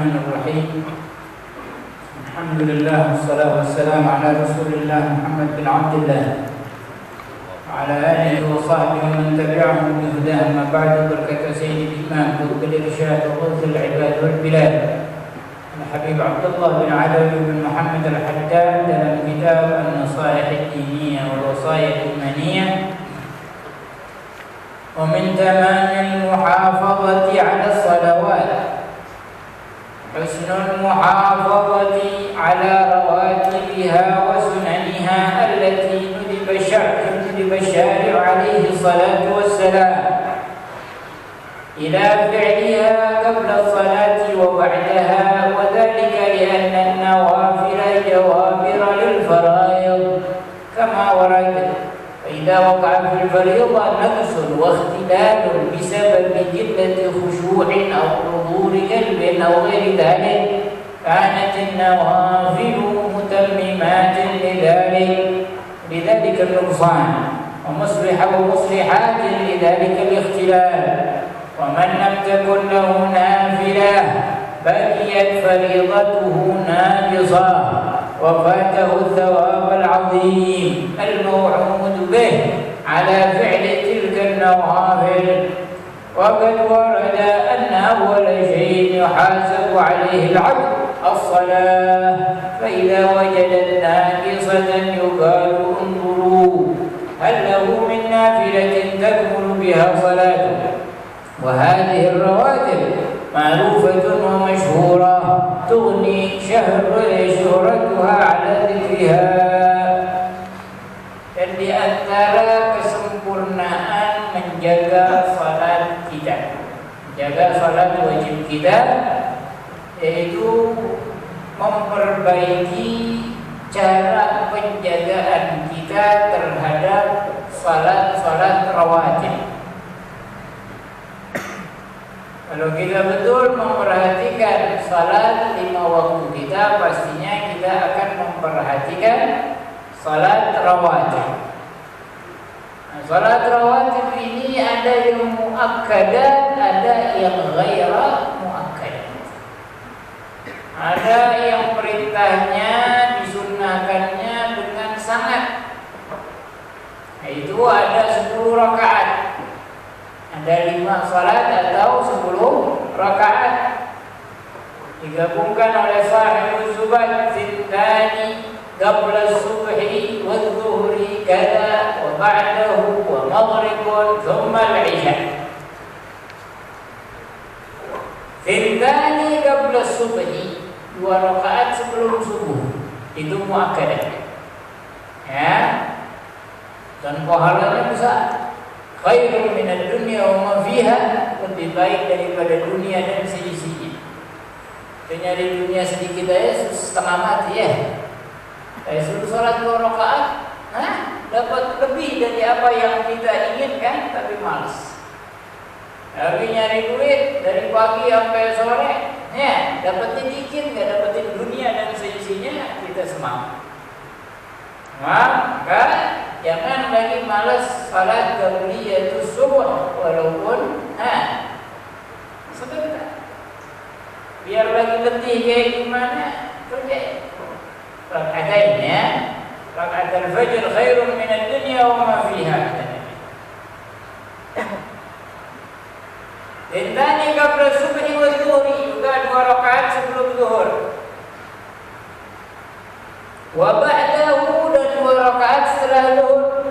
Bismillahirrahmanirrahim. Alhamdulillah wassalatu wassalamu ala Rasulillah Muhammad bin Abdullah wa ala alihi wa sahbihi wa man tabi'ahum bi hudahum ma ba'du. Berkata Sayyidul Imam Qutb al-Irsyad wa Ghawthul Ibad wal Bilad Al-Habib Abdullah bin Alawi bin Muhammad al-Haddad dalam kitab An-Nasaih al-Diniyah wal Wasaya al-Imaniyah. Wa min tamamil muhafazati 'ala as-salawat husnul muhafazati 'ala rawatibiha wa sunaniha allati nudiba الشارع عليه الصلاة والسلام إلى فعلها قبل الصلاة وبعدها، وذلك لأن النوافل جوابر للفرائض كما ورد. فإذا وقع في الفريضة نقص واختلال بسبب قلة خشوع أو حضور قلب أو غير ذلك كانت النوافل متممات لذلك النقصان ومصلحات لذلك الاختلال. ومن لم تكن له نافلة بقيت فريضته ناقصة وفاته الثواب العظيم الموعود به على فعل تلك النوافل. وقد ورد أن أول شيء يحاسب عليه العبد الصلاة، فإذا وجدت ناقصة يقال انظروا هل له من نافلة تكمل بها صلاته. وهذه الرواتب معروفة ومشهورة تغني شهرتها على ذكرها. Dan di antara kesempurnaan menjaga salat kita, menjaga salat wajib kita, yaitu memperbaiki cara penjagaan kita terhadap salat rawatib. Kalau kita betul memperhatikan salat 5 waktu kita, pastinya kita akan memperhatikan salat rawatib. Nah, salat rawatib ini ada yang muakkadat, ada yang ghaira muakkadat. Ada yang perintahnya disunnahkannya dengan sangat. Itu ada 10 rakaat. Ada 5 salat atau 10 rakaat. Digabungkan oleh sahibul Zubat, Zintani qabla subhi wa dhuhri kada wa ba'dahu wa maghribun thumma al-isya. Zintani qabla subhi, 2 rakaat sebelum subuh, itu muakkadah. Ya. Dan pahalanya besar. Khairun minad dunya wa ma fiha, lebih baik daripada dunia dan seisinya. Nyari dunia sedikit aja setengah mati ya. Suruh salat 2 rakaat, dapat lebih dari apa yang kita inginkan, tapi malas. Tapi nyari duit dari pagi sampai sore, ya dapetin dikit, nggak dapetin dunia dan seisinya, kita semangat. Maka jangan lagi malas salat qabliyatus subuh walaupun sebentar. Biar lagi letih kayak gimana, kerja. Rakaatain ya. Rakaat al-fajr khairun minad dunya wa ma fiha. Intani qabla subhi wa dhuhri, juga 2 rakaat sebelum zuhur. Wa ba'dahu, dan 2 rakaat setelah zuhur.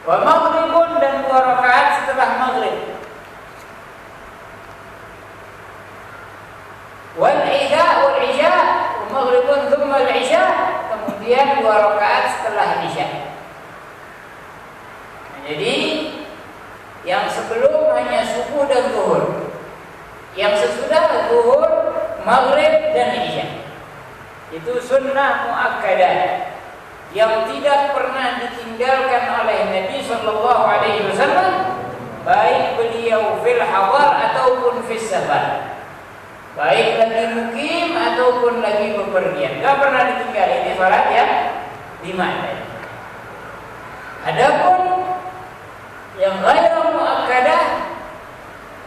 Wa maghribun, dan 2 rakaat setelah maghrib. Wal isya, wa maghribun thumma al-isya, kemudian 2 rakaat setelah isya. Jadi yang sebelum hanya subuh dan zuhur, yang sesudah zuhur, maghrib dan isya. Itu sunnah muakkadah yang tidak pernah ditinggalkan oleh Nabi sallallahu alaihi wasallam, baik beliau fil hadar ataupun fis safar, baik lagi mukim ataupun lagi bepergian, enggak pernah ditinggal. Ini salat yang 5. Adapun yang ghairu muakkadah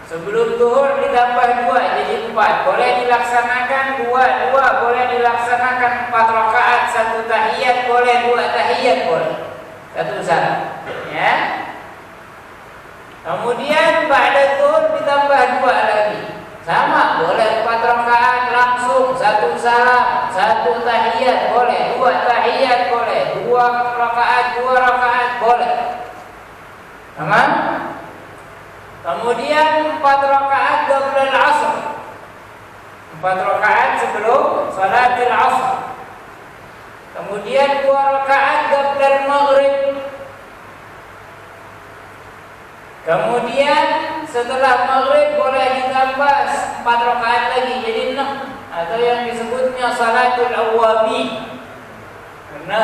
Sebelum zuhur ditambah 2 jadi 4. Boleh dilaksanakan 2, boleh dilaksanakan 4 rakaat, 1 tahiyat boleh, 2 tahiyat boleh. 1 salam. Ya. Kemudian ba'da zuhur ditambah 2 lagi. Sama, boleh 4 rakaat langsung, 1 salam, 1 tahiyat boleh, 2 tahiyat boleh, 2 rakaat boleh. Aman? Kemudian 4 rakaat qabla al-'asr. 4 rakaat sebelum salatil 'asr. Kemudian 2 rakaat qabla al-maghrib. Kemudian setelah maghrib boleh ditambah 4 rakaat lagi jadi 6, atau yang disebutnya salatul awwabi. Karena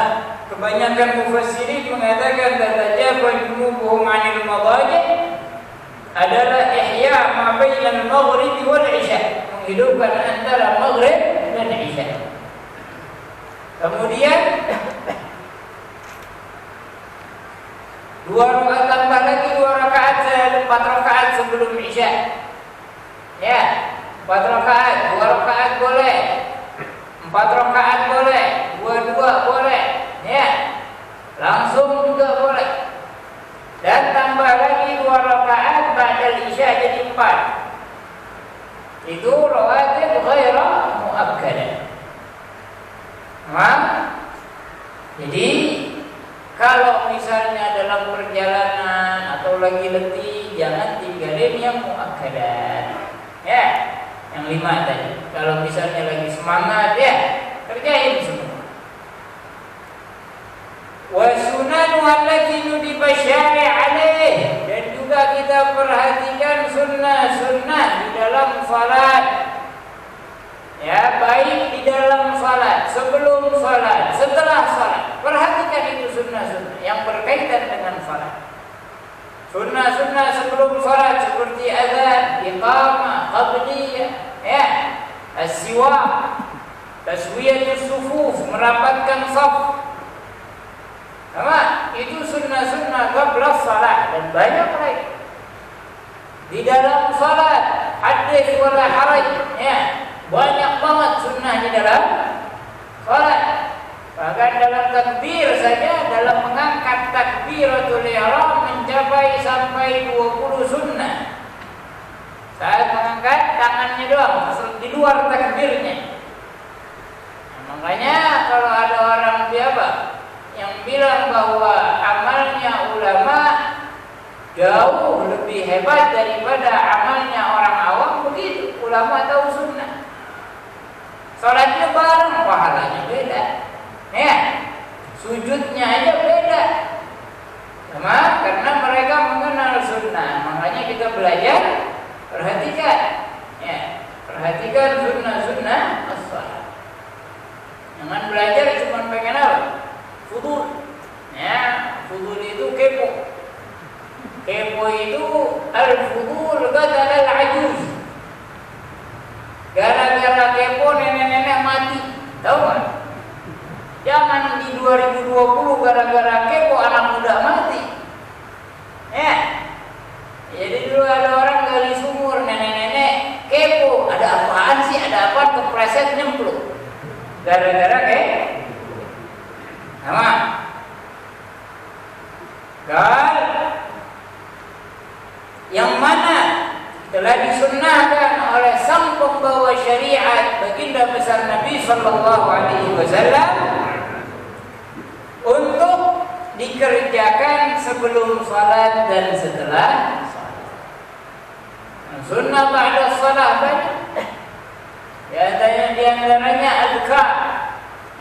kebanyakan mufassirin mengatakan tatajafa junubuhum 'anil madaji' adalah ihya ma bainal maghrib wal isya, menghidupkan antara maghrib dan isya. Kemudian 2 rakaat tambah lagi 2 rakaat 4 rakaat sebelum isya. Ya, 4 rakaat, 2 rakaat boleh. 4 rakaat boleh, 2 boleh. Ya. Langsung juga boleh. Dan tambah lagi 2 rakaat ba'dal isya jadi 4. Itu rawatib ghaira muakkadah. Paham? Jadi kalau misalnya dalam perjalanan atau lagi letih, jangan tinggalin yang muakkadah. Ya, yang 5 tadi. Kalau misalnya lagi semangat, ya kerjain semua. Wa sunanu allati nudiba syari' alaih, dan juga kita perhatikan sunnah-sunnah di dalam salat. Ya, baik di dalam salat, sebelum salat, setelah salat. Perhatikan itu sunnah-sunnah yang berkaitan dengan salat. Sunnah-sunnah sebelum salat seperti azan, iqamah, qabliyah, ya, as-siwak, taswiyatus sufuf, merapatkan shaf. Sama, itu sunnah-sunnah qabla salat, dan banyak lagi. Di dalam salat, hadis wala haraj, ya, banyak banget sunnah di dalam salat. Bahkan dalam takbir saja, dalam mengangkat takbiratul ihram mencapai sampai 20 sunnah. Saat mengangkat tangannya doang, di luar takbirnya. Nah, makanya kalau ada orang yang bilang bahwa amalnya ulama jauh lebih hebat daripada amalnya orang awam, begitu. Ulama tahu sunnah. Salatnya bareng, pahalanya beda. Ya, sujudnya aja beda. Sama, karena mereka mengenal sunnah. Makanya kita belajar, perhatikan. Ya, perhatikan sunnah-sunnah as-salat. Jangan belajar cuma pengen apa? Fudul. Ya, fudul itu kepo. Kepo itu al-fudul qatala al-ajuz. Gara-gara kepo nenek-nenek mati. Tahu kan? Jangan di 2020 gara-gara kepo anak muda mati. Ya. Jadi dulu ada orang gali sumur, nenek-nenek kepo, ada apaan sih? Ada apa? Kepleset nyemplung. Gara-gara sama. Dan yang mana telah disunnahkan oleh sang pembawa syariat baginda besar Nabi sallallahu alaihi wasallam untuk dikerjakan sebelum salat dan setelah salat. Sunnah ba'da salat banyak. Di antaranya azkar.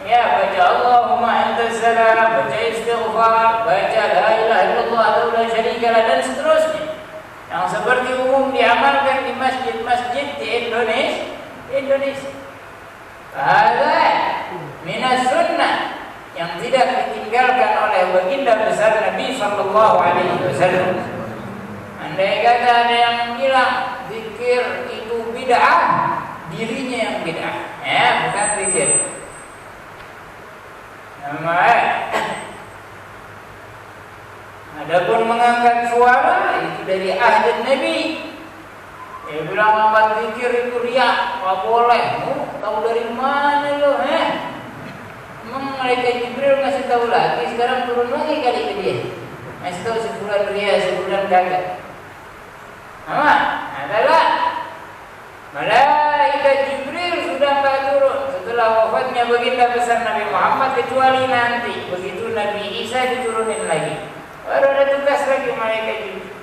Ya, baca Allahumma antas salam, baca istighfar, baca la ilaha illallah la syarika lah, dan seterusnya. Yang seperti umum diamalkan di masjid-masjid di Indonesia. Ada minas sunnah yang tidak ditinggalkan oleh baginda besar Nabi sallallahu alaihi wasallam. Andai kata ada yang bilang zikir itu bid'ah, dirinya yang bid'ah, ya, bukan zikir. Adapun mengangkat suara itu dari ahli Nabi. nggak boleh. Tahu dari mana lo? Emang malaikat Jibril ngasih tahu lagi, sekarang turun lagi kali ke dia. Ngasih tahu sebulan dia, sebulan kagak. Apa? Adalah malaikat Jibril sudah nggak turun setelah wafatnya baginda besar Nabi Muhammad, kecuali nanti begitu Nabi Isa diturunin lagi, baru ada tugas lagi malaikat Jibril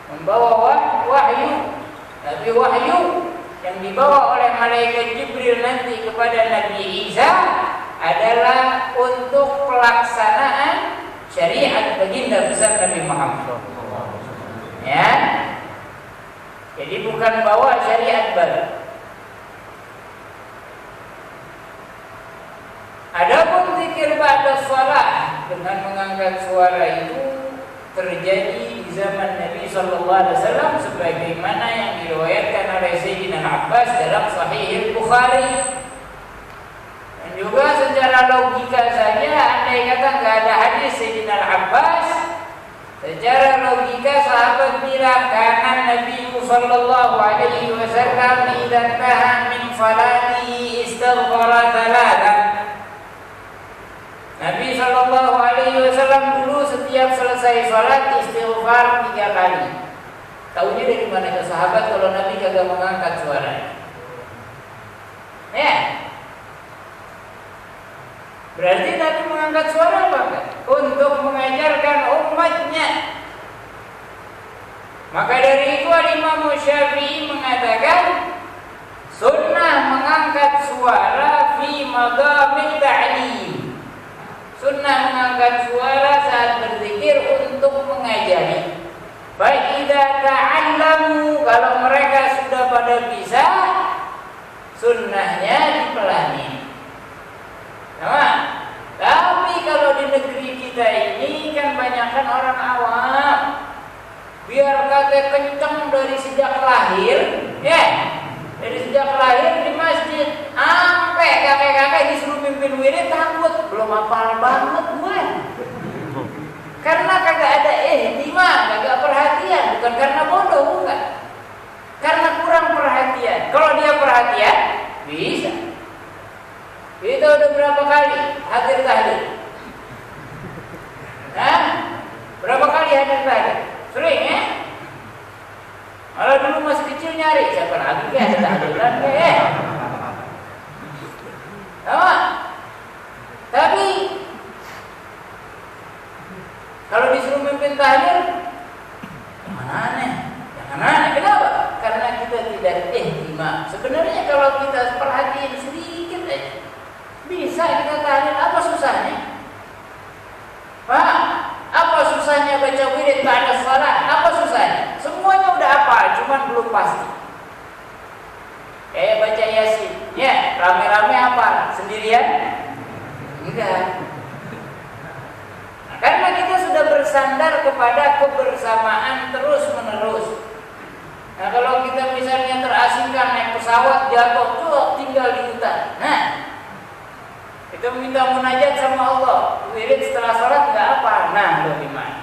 membawa wahyu. Tapi wahyu yang dibawa oleh malaikat Jibril nanti kepada Nabi Isa adalah untuk pelaksanaan syariat baginda besar Nabi Muhammad. Ya. Jadi bukan bawa syariat baru. Adapun zikir ba'da shalah dengan mengangkat suara itu terjadi di zaman Nabi sallallahu alaihi wasallam sebagaimana yang diriwayatkan oleh Sayyidina Abbas dalam Sahih Bukhari. Dan juga secara logika saja, andai kata nggak ada hadis Sayyidina Abbas, secara logika sahabat bilang karena Nabi sallallahu alaihi wasallam idza taha min salati istaghfara thalathan. Nabi sallallahu alaihi wasallam dulu setiap selesai salat istighfar 3 kali. Tahunya dari mana ke sahabat kalau Nabi kagak mengangkat suaranya? Ya. Berarti Nabi mengangkat suara apa? Untuk mengajarkan umatnya. Maka dari itu Imam Syafi'i mengatakan sunnah mengangkat suara fi maqamit ta'lim. Sunnah mengangkat suara saat berzikir untuk mengajari. Baik idza ta'allamu, kalau mereka sudah pada bisa, sunnahnya dipelani. Nah, tapi kalau di negeri kita ini kan banyakkan orang awam. Biar kata kenceng dari sejak lahir, ya. Dari sejak lahir di masjid, sampai kakek-kakek disuruh pimpin wirid takut, belum hafal banget gue. Karena kagak ada ihtimam, kagak perhatian, bukan karena bodoh, bukan. Karena kurang perhatian. Kalau dia perhatian, bisa. Kita udah berapa kali hadir tahlil? Berapa kali hadir tahlil? Sering ya? Kalau dulu masih kecil nyari siapa lagi ya ada tahlilan ya. Sama. Tapi kalau disuruh mimpin tahlil, jangan aneh. Kenapa? Karena kita tidak ihtimam. Sebenarnya kalau kita perhatiin sedikit aja, bisa kita tahlil. Apa susahnya? Pak, apa susahnya baca wirid ba'da shalah? Apa susahnya? Semuanya udah hafal, cuman belum pasti. Kayak baca Yasin, ya rame-rame hafal, sendirian? Enggak. Nah, karena kita sudah bersandar kepada kebersamaan terus-menerus. Nah, kalau kita misalnya terasingkan naik pesawat jatuh tuh tinggal di hutan. Nah, kita minta munajat sama Allah, wirid setelah sholat nggak apa. Nah, lo gimana?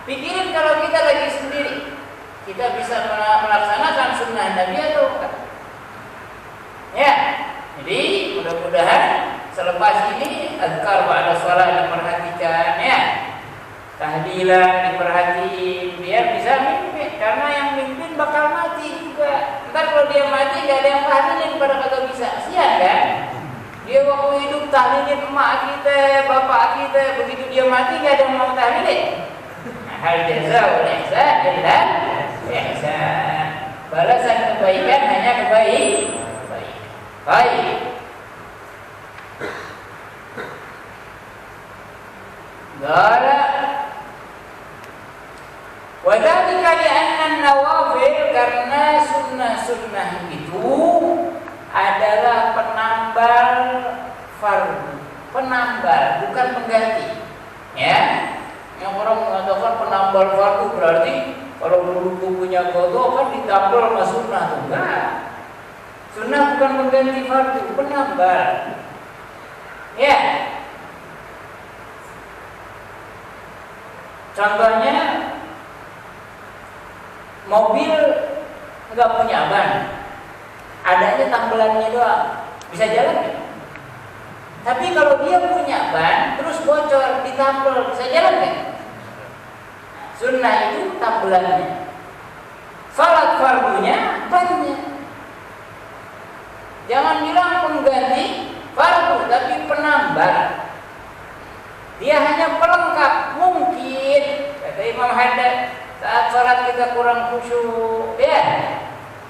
Pikirin kalau kita lagi sendiri, kita bisa melaksanakan sunnah Nabi atau bukan? Ya, jadi mudah-mudahan selepas ini azkar ba'da shalah diperhatikan, ya, tahlilan diperhatiin, biar bisa mimpin. Karena yang mimpin bakal mati juga. Ntar kalau dia mati gak ada yang tahlilin, pada kagak bisa. Sian kan? Dia waktu hidup tahlilin emak kita, bapak kita, begitu dia mati gak ada yang mau tahlilin. Hal jazaa wal ihsan illa ihsan. Balasan kebaikan hanya kebaikan. Baik. Gara wadhalika li'anna an-nawafil, karena sunnah-sunnah itu adalah penambal fardu. Penambal, bukan pengganti. Ya. Yang orang mengatakan penambal fardu berarti kalau dulu punya qadha kan ditambal sama sunnah tuh. Enggak. Sunnah bukan mengganti fardu, penambal. Ya. Contohnya mobil nggak punya ban, adanya tambelannya doang, bisa jalan nggak? Tapi kalau dia punya ban, terus bocor, ditambel, bisa jalan nggak? Sunnah itu tambelannya, salat fardunya bannya. Jangan bilang pengganti fardu, tapi penambah. Dia hanya pelengkap. Mungkin kata Imam Haddad, saat salat kita kurang khusyuk, ya.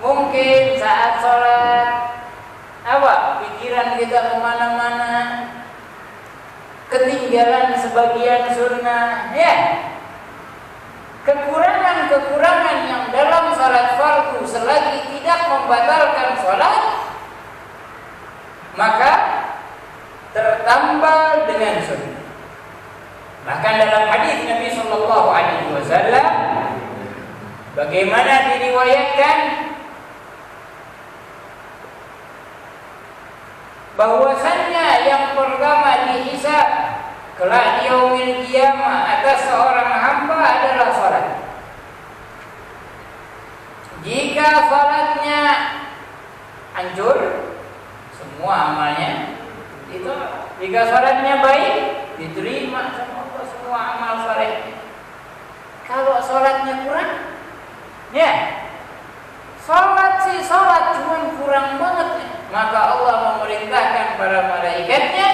Mungkin saat salat pikiran kita kemana-mana, ketinggalan sebagian sunnah, ya. Kekurangan-kekurangan yang dalam salat fardu selagi tidak membatalkan salat, maka tertambal dengan sunnah. Bahkan dalam hadis Nabi Shallallahu Alaihi Wasallam, bagaimana diriwayatkan bahwasannya yang pertama dihisab kelak di yaumil qiyamah atas seorang hamba adalah salat. Jika salatnya hancur, semua amalnya itu. Jika salatnya baik, diterima sama Allah semua amal saleh. Kalau salatnya kurang, ya salat cuma kurang banget, maka Allah memerintahkan para malaikatnya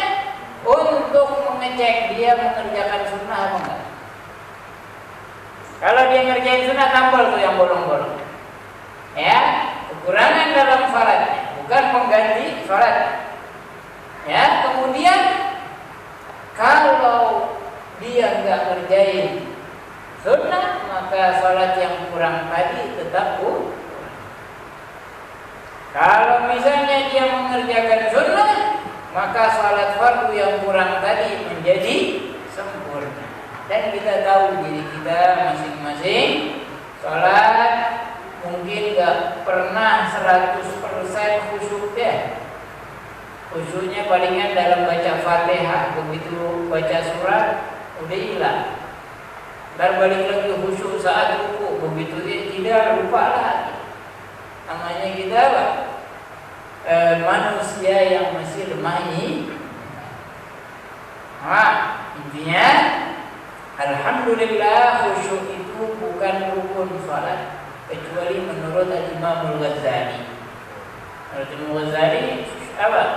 untuk mengecek dia mengerjakan sunnah apa enggak. Kalau dia ngerjain sunnah, tambal tuh yang bolong-bolong. Ya, kekurangan dalam salatnya, bukan pengganti salat. Ya, kemudian kalau dia enggak ngerjain sunnah, maka salat yang kurang tadi tetap kurang. Kalau misalnya dia mengerjakan sunnah, maka salat fardu yang kurang tadi menjadi sempurna. Dan kita tahu diri kita masing-masing, salat mungkin gak pernah 100% khusyuk ya. Khusyuknya palingan dalam baca Fatihah, begitu baca surat udah hilang. Ntar balik lagi khusyuk saat ruku, begitu tidak lupa lagi. Namanya kita apa? Manusia yang masih lemah ini. Intinya alhamdulillah khusyuk itu bukan rukun salat, kecuali menurut Imam Al-Ghazali. Menurut Imam Al-Ghazali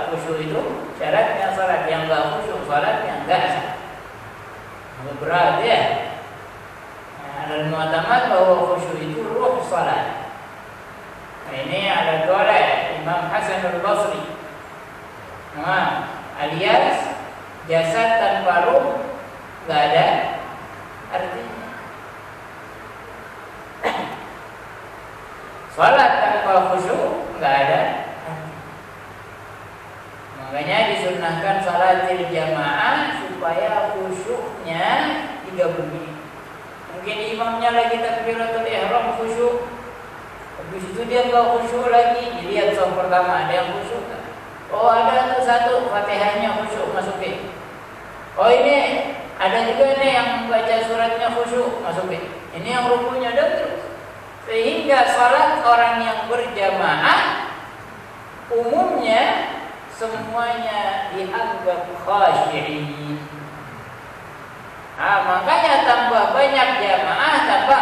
khusyuk itu syaratnya salat, yang enggak khusyuk salatnya enggak sah. Berat ya. Ada mu'tamad bahwa khusyuk itu ruh salat. Ini ada golek Imam Hasan Al-Basri, alias jasad tanpa ruh nggak ada artinya. Salat tanpa khusyuk nggak ada artinya. Makanya disunnahkan salatil jamaah supaya khusyuknya digabungin. Mungkin imamnya lagi takbiratul ihram khusyuk, habis itu dia nggak khusyuk lagi. Dilihat saf pertama ada yang khusyuk. Oh ada tuh satu Fatihahnya khusyuk, masukin. Oh ini ada juga nih yang baca suratnya khusyuk, masukin. Ini yang rukunya dan terus. Sehingga salat orang yang berjamaah umumnya semuanya dianggap khasyi'in. Makanya tambah banyak jamaah tambah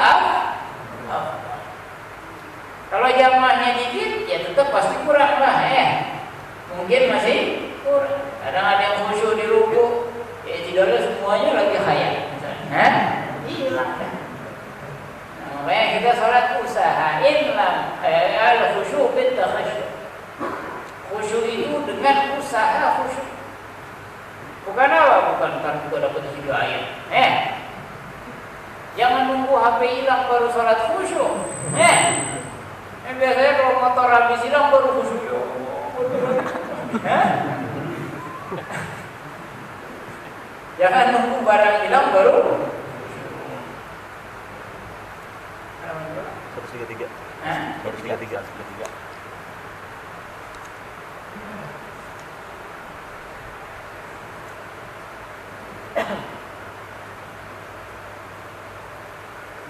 kalau jamaahnya dikit, ya tetap pasti kurang lah ya. Mungkin masih kurang. Kadang ada yang khusyuk di ruku, ya tidaklah semuanya lagi khayal misalnya. Hilang kan. Makanya kita salat usahain lah al-khusyuk bil takhasyuk. Khusyuk itu dengan usaha khusyuk. Bukan apa? Bukan juga dapat 3 ayat. Jangan nunggu HP hilang baru salat khusyuk. Biasanya kalau motor habis hilang baru khusyuk. Jangan nunggu barang hilang baru. 133. 133.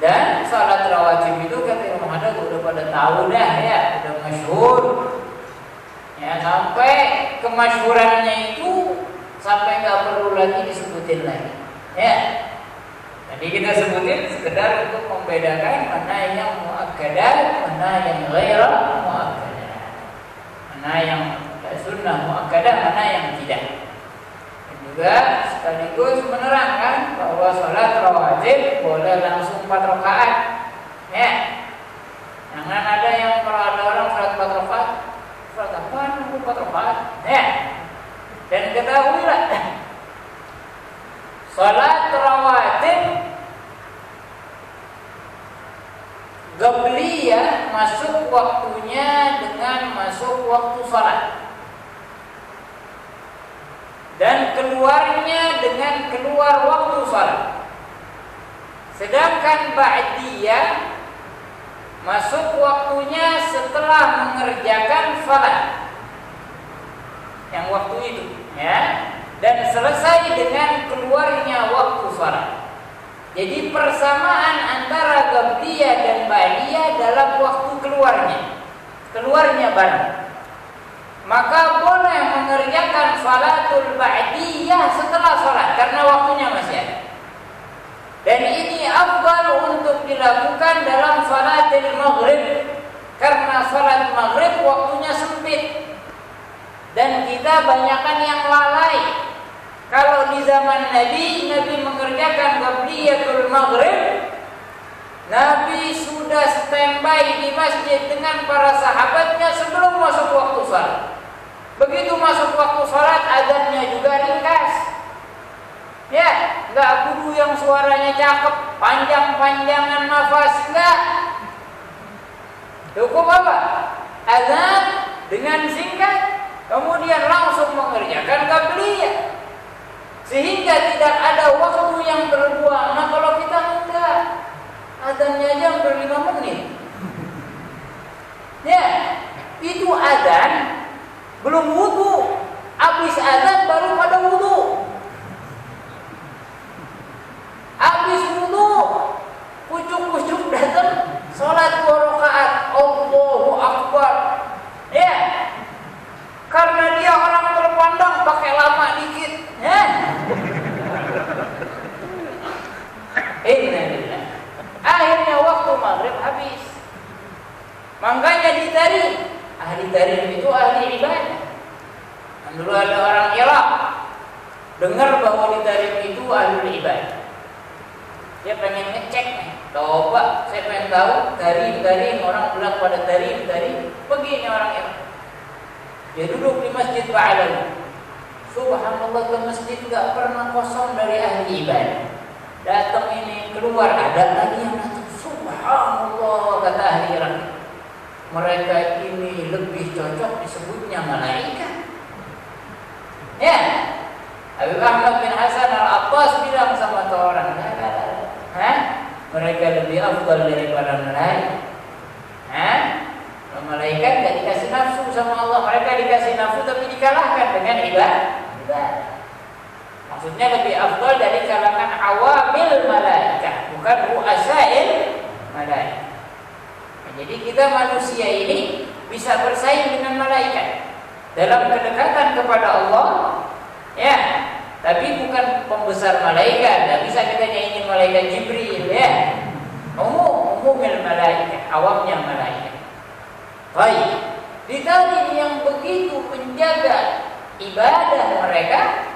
Dan salat rawatib rawatib itu kata Imam Haddad udah pada tahu dah ya, udah masyhur. Ya, sampai kemasyhurannya itu sampai nggak perlu lagi disebutin lagi. Ya. Jadi kita sebutin sekedar untuk membedakan mana yang muakkadah, mana yang ghairu muakkadah. Mana yang sunnah muakkadah, mana yang tidak. Dan juga sekaligus menerangkan bahwa sholat rawatib boleh langsung 4 rakaat. Ya. Jangan ada yang kalau ada orang sholat 4 rakaat, sholat apaan 4 rakaat? Ya. Dan ketahuilah salat rawatib qabliyah masuk waktunya dengan masuk waktu salat, dan keluarnya dengan keluar waktu salat. Sedangkan ba'diyah masuk waktunya setelah mengerjakan salat yang waktu itu, ya, dan selesai dengan keluarnya waktu salat. Jadi persamaan antara qabliyah dan ba'diyah dalam waktu keluarnya barang. Maka boleh mengerjakan salatul ba'diyah setelah salat karena waktunya masih ada. Dan ini afdal untuk dilakukan dalam salatul maghrib karena salat maghrib waktunya sempit. Dan kita banyakkan yang lalai. Kalau di zaman Nabi mengerjakan qabliyatul maghrib, Nabi sudah standby di masjid dengan para sahabatnya sebelum masuk waktu salat. Begitu masuk waktu salat, azannya juga ringkas. Ya, enggak kudu yang suaranya cakep, panjang-panjangan nafas, enggak. Cukup apa? Azan dengan singkat, kemudian langsung mengerjakan qabliyah, sehingga tidak ada waktu yang terbuang. Nah kalau kita enggak, azannya aja hampir 5 menit. Ya, itu azan belum wudu, habis azan baru pada wudu. Habis wudu, pucuk-pucuk datang, salat 2 rakaat, Allahu Akbar. Ya, karena dia orang terpandang pakai lama dikit, ya. Innalillah. Akhirnya waktu maghrib habis. Makanya ditarik. Ahli tarik itu ahli ibadah. Dulu ada orang Irak dengar bahwa ditarik itu ahli ibadah. Dia pengen ngecek, coba saya pengen tahu tarik orang bilang pada tarik begini orang Irak. Dia duduk di masjid Ba'alawi. Subhanallah, ke masjid gak pernah kosong dari ahli ibadah. Datang ini keluar, ada lagi yang datang. Subhanallah, kata ahli Irak, mereka ini lebih cocok disebutnya malaikat. Ya, Habib Ahmad bin Hasan Al-Attas bilang sama orang, mereka lebih afdal daripada malaikat. Malaikat tidak dikasih nafsu sama Allah, mereka dikasih nafsu tapi dikalahkan dengan ibadah. Maksudnya lebih afdal dari kalangan awamil malaikat, bukan ru'asail malaikat. Nah, jadi kita manusia ini bisa bersaing dengan malaikat dalam kedekatan kepada Allah, ya. Tapi bukan pembesar malaikat. Tidak bisa kita nyanyiin malaikat Jibril, ya. Umumil malaikat, awamnya malaikat. Baik, ditanya yang begitu menjaga ibadah mereka,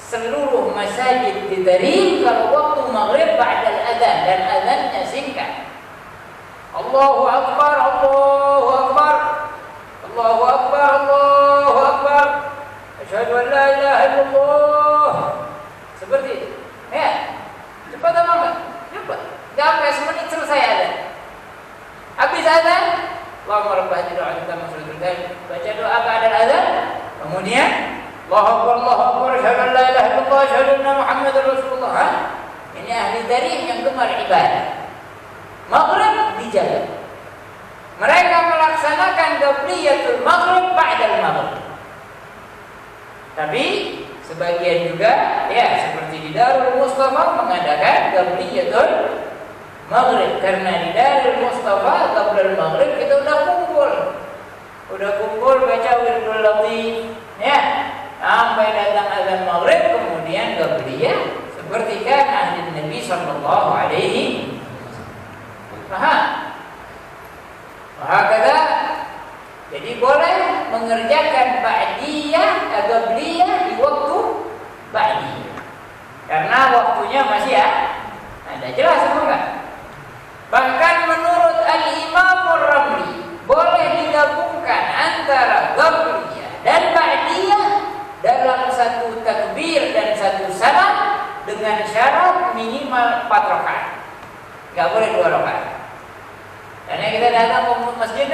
seluruh masjid ditarik kalau waktu maghrib ba'dal adzan, dan adzannya singkat. Allahu Akbar, Allahu Akbar, Allahu Akbar, Allahu Akbar, asyhadu an la ilaha illallah. Seperti itu. Ya. Cepat apa enggak? Cepat. Sampai semenit selesai adzan. Habis adzan, Allahumma rabb hadhihi al-'umrah masrur dzalik. Baca doa ba'da adzan, kemudian Allahu Akbar, Allahu Akbar, asyhadu an la ilaha illallah, asyhadu anna Muhammadar Rasulullah. Ini ahli tarik yang gemar ibadah. Maghrib dijaga. Mereka melaksanakan qabliyatul maghrib ba'dal maghrib. Tapi sebagian juga, ya, seperti di Darul Mustafa mengadakan qabliyatul maghrib, karena di Darul Mustafa qablal maghrib kita udah kumpul baca wirdul latif ya sampai datang azan maghrib, kemudian qabliyah seperti kan ahli Nabi sallallahu alaihi wasallam. Kata jadi boleh mengerjakan ba'diyah atau qabliyah di waktu ba'diyah karena waktunya masih ada. Jelas apa enggak? Bahkan menurut Al-Imam Ar-Ramli boleh digabungkan antara qabliyah dan ba'diyah dalam satu takbir dan satu salam dengan syarat minimal 4 rakaat. Enggak boleh 2 rakaat. Karena kita datang ke masjid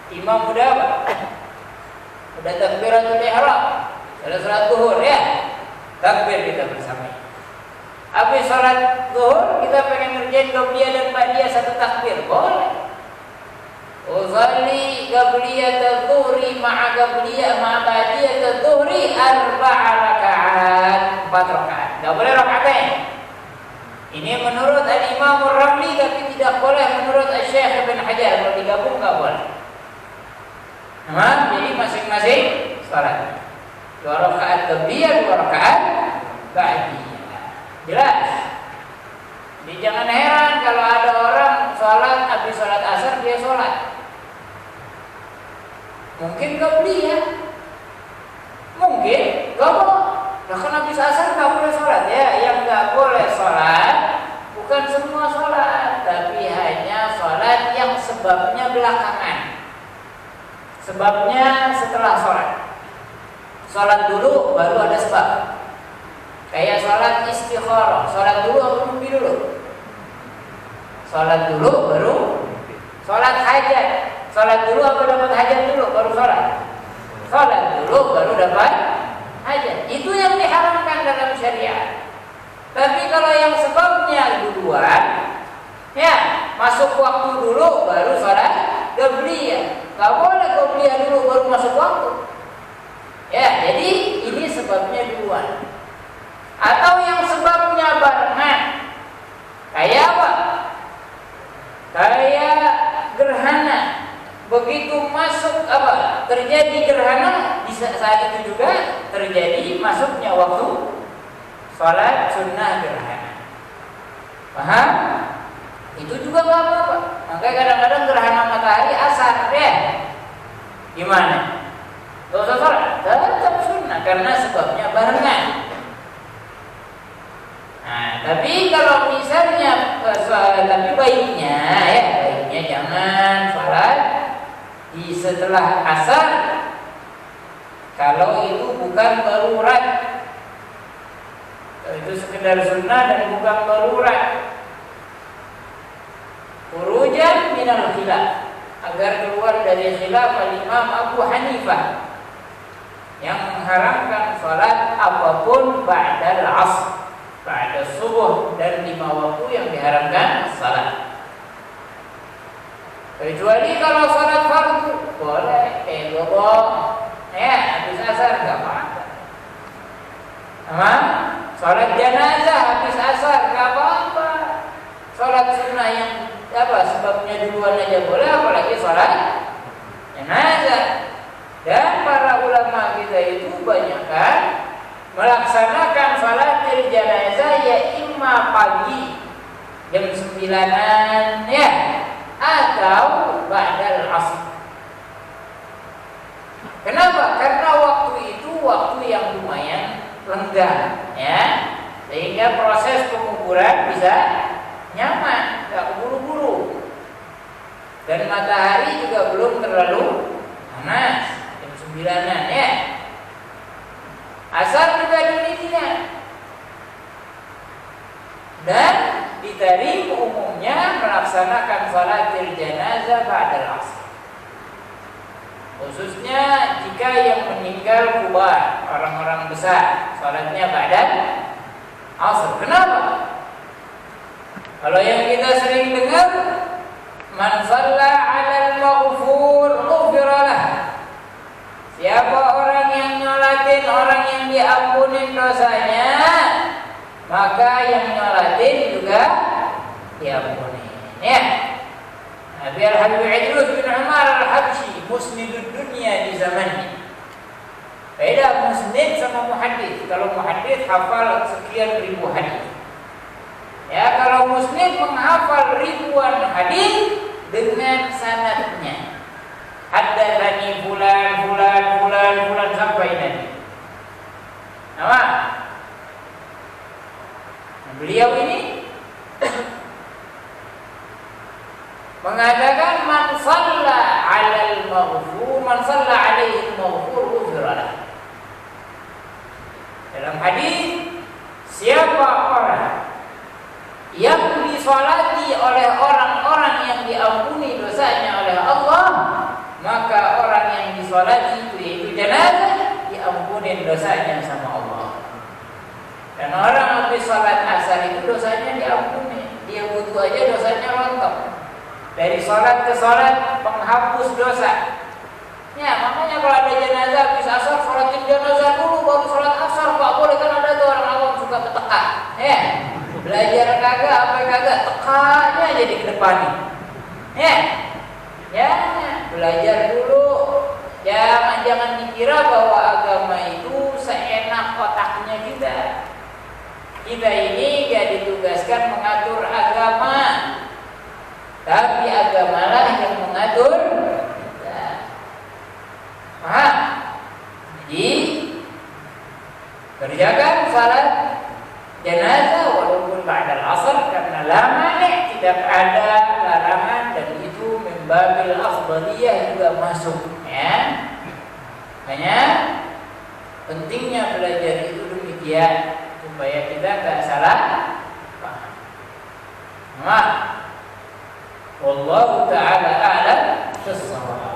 imam udah apa? Udah takbiratul ihram, sudah salat zuhur ya. Takbir kita bersama. Habis salat zuhur kita pengen ngerjain qabliyah dan ba'diyah satu takbir, boleh. Usalli qabliyat adh-dhuhri ma'a qabliyah ma'a ba'diyat adh-dhuhri 4 rakaat, 4 rakaat. Enggak boleh rakaatain. Ini menurut Al-Imam Ar-Ramli, tapi tidak boleh menurut Syekh Ibn Hajar. Kalau digabung enggak boleh. Nah, jadi masing-masing salat 2 rakaat qabliyah, 2 rakaat ba'diyah. Jelas? Jadi jangan heran kalau ada orang salat habis salat asar dia salat. Mungkin qabliyah. Mungkin kalau kan habis asar enggak boleh salat ya. Yang enggak boleh salat bukan semua salat, tapi hanya salat yang sebabnya belakangan. Sebabnya setelah salat. Salat dulu baru ada sebab. Kayak salat istikharah, salat dulu atau mimpi dulu? Salat dulu baru salat hajat. Salat dulu apa dapat hajat dulu baru salat? Salat dulu baru dapat hajat. Itu yang diharamkan dalam syariat. Tapi kalau yang sebabnya duluan, ya masuk waktu dulu baru salat qabliyah. Gak boleh qabliyah dulu baru masuk waktu. Ya, jadi ini sebabnya duluan. Atau yang sebabnya barengan. Kayak apa? Kayak gerhana. Begitu masuk apa? Terjadi gerhana, di saat itu juga terjadi masuknya waktu salat sunnah gerhana. Paham? Itu juga gak apa-apa. Makanya kadang-kadang gerhana matahari asar ya. Gimana? Gak usah salat, tetap sunnah karena sebabnya barengan. Nah, tapi kalau misalnya tapi baiknya jangan salat di setelah asar kalau itu bukan darurat. Itu sekedar sunnah dan bukan darurat. Khurujan minal khilaf, agar keluar dari khilaf Imam Abu Hanifah yang mengharamkan salat apapun ba'dal asr, ba'da subuh, dan 5 waktu yang diharamkan salat. Kecuali kalau salat fardu boleh, ya habis asar enggak apa-apa. Salat jenazah habis asar enggak apa-apa. Salat sunnah yang sebabnya duluan aja boleh, apalagi salat jenazah. Dan para ulama kita itu banyakkan melaksanakan salat jenazah ya imma pagi jam 9-an ya, atau ba'dal asr. Kenapa? Karena waktu itu waktu yang lumayan lenggang ya, sehingga proses penguburan bisa nyaman, nggak keburu-buru, dan matahari juga belum terlalu panas, jam 9-an ya. Asar juga demikian. Dan di tarikh umumnya melaksanakan salat jenazah ba'dal asr. Khususnya jika yang meninggal kubar, orang-orang besar, salatnya ba'dal asr. Kenapa? Kalau yang kita sering dengar, man shalla 'alal maghfur ghufira lah. Siapa orang yang nyolatin orang yang diampunin dosanya, maka yang nyolatin juga diampuni. Ya. Nabi Al-Habib Idrus bin Umar Al-Habsyi musnidud dunia di zamannya. Beda musnid sama muhaddits. Kalau muhaddits hafal sekian ribu hadis. Ya, kalau musnid menghafal ribuan hadis dengan sanadnya. Haddatsani fulan sampai nanti. Apa? Beliau ini mengatakan man shalla 'alal maghfur man shalla 'alaihi al-maghfur ghufira lahu. Dalam hadis, siapa orang yang disolati oleh orang-orang yang diampuni dosanya oleh Allah, maka orang yang disolati itu jenazah diampuni dosanya sama Allah. Dan orang habis sholat asar itu dosanya diampuni, dia butuh aja dosanya rontok. Dari sholat ke sholat penghapus dosa. Ya, makanya kalau ada jenazah habis asar, sholatin jenazah dulu baru sholat asar. Pak boleh, kan ada tuh orang awam suka berteka. Ya, belajar kagak apa kagak, tekanya aja di depan. Ya, belajar dulu. Jangan dikira bahwa agama itu seenak otaknya kita. Kita ini gak ditugaskan mengatur agama, tapi agamalah yang mengatur kita. Paham? Jadi kerjakan salat jenazah walaupun ba'dal asar, karena lama tidak ada larangan, dan itu membabil afdaliyah juga masuk, ya. Makanya pentingnya belajar itu demikian supaya kita tak salah paham. Wallahu ta'ala a'lam bissawab.